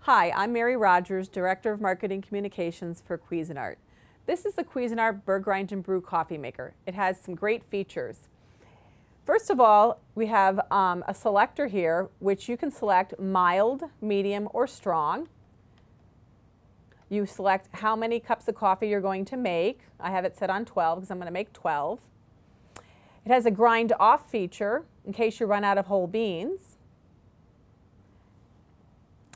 Hi, I'm Mary Rogers, Director of Marketing Communications for Cuisinart. This is the Cuisinart Burr Grind and Brew Coffee Maker. It has some great features. First of all, we have a selector here, which you can select mild, medium, or strong. You select how many cups of coffee you're going to make. I have it set on 12 because I'm going to make 12. It has a grind off feature in case you run out of whole beans.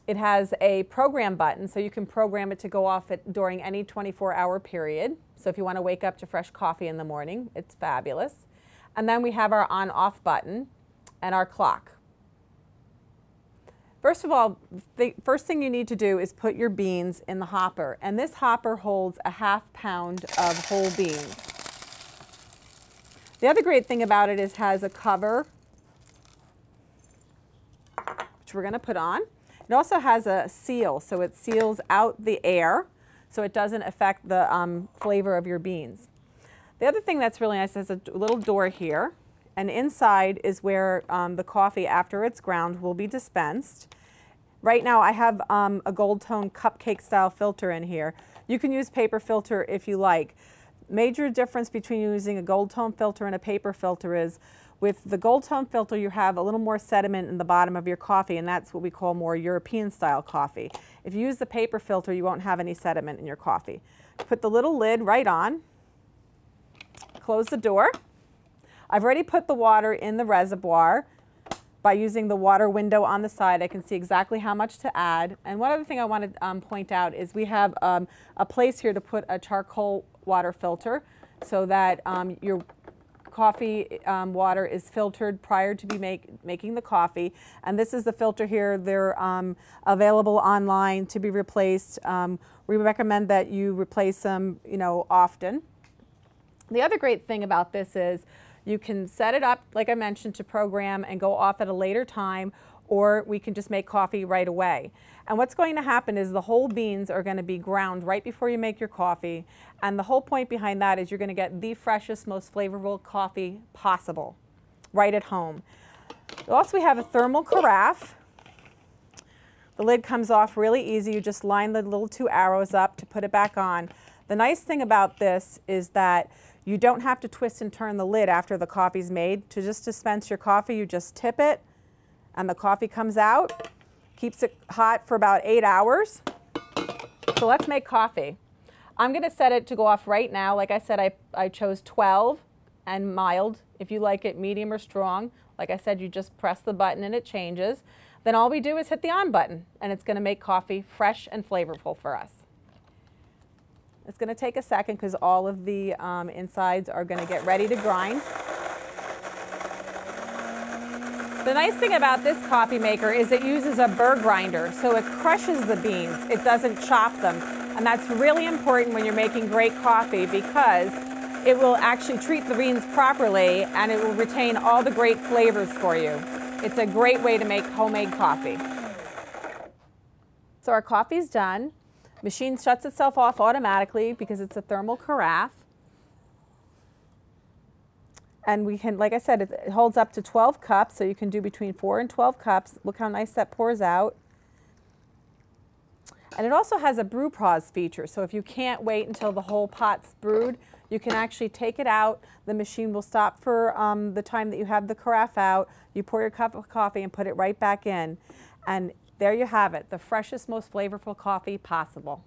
It has a program button, so you can program it to go off during any 24-hour period. So if you want to wake up to fresh coffee in the morning, it's fabulous. And then we have our on-off button and our clock. First of all, the first thing you need to do is put your beans in the hopper. And this hopper holds a ½ pound of whole beans. The other great thing about it is it has a cover, which we're going to put on. It also has a seal, so it seals out the air, so it doesn't affect the flavor of your beans. The other thing that's really nice is a little door here, and inside is where the coffee, after it's ground, will be dispensed. Right now I have a gold tone cupcake style filter in here. You can use paper filter if you like. Major difference between using a gold tone filter and a paper filter is with the gold tone filter you have a little more sediment in the bottom of your coffee, and that's what we call more European style coffee. If you use the paper filter, you won't have any sediment in your coffee. Put the little lid right on, close the door. I've already put the water in the reservoir. By using the water window on the side, I can see exactly how much to add. And one other thing I want to point out is we have a place here to put a charcoal water filter so that your coffee water is filtered prior to making the coffee. And this is the filter here. They're available online to be replaced. We recommend that you replace them, often. The other great thing about this is you can set it up, like I mentioned, to program and go off at a later time, or we can just make coffee right away. And what's going to happen is the whole beans are going to be ground right before you make your coffee. And the whole point behind that is you're going to get the freshest, most flavorful coffee possible right at home. Also, we have a thermal carafe. The lid comes off really easy. You just line the little 2 arrows up to put it back on. The nice thing about this is that you don't have to twist and turn the lid after the coffee's made. To just dispense your coffee, you just tip it and the coffee comes out. Keeps it hot for about 8 hours. So let's make coffee. I'm going to set it to go off right now. Like I said, I chose 12 and mild. If you like it medium or strong, like I said, you just press the button and it changes. Then all we do is hit the on button and it's going to make coffee fresh and flavorful for us. It's going to take a second because all of the insides are going to get ready to grind. The nice thing about this coffee maker is it uses a burr grinder, so it crushes the beans. It doesn't chop them. And that's really important when you're making great coffee because it will actually treat the beans properly and it will retain all the great flavors for you. It's a great way to make homemade coffee. So our coffee's done. Machine shuts itself off automatically because it's a thermal carafe. And we can, like I said, it holds up to 12 cups, so you can do between 4 and 12 cups. Look how nice that pours out. And it also has a brew pause feature, so if you can't wait until the whole pot's brewed, you can actually take it out. The machine will stop for the time that you have the carafe out. You pour your cup of coffee and put it right back in. And there you have it, the freshest, most flavorful coffee possible.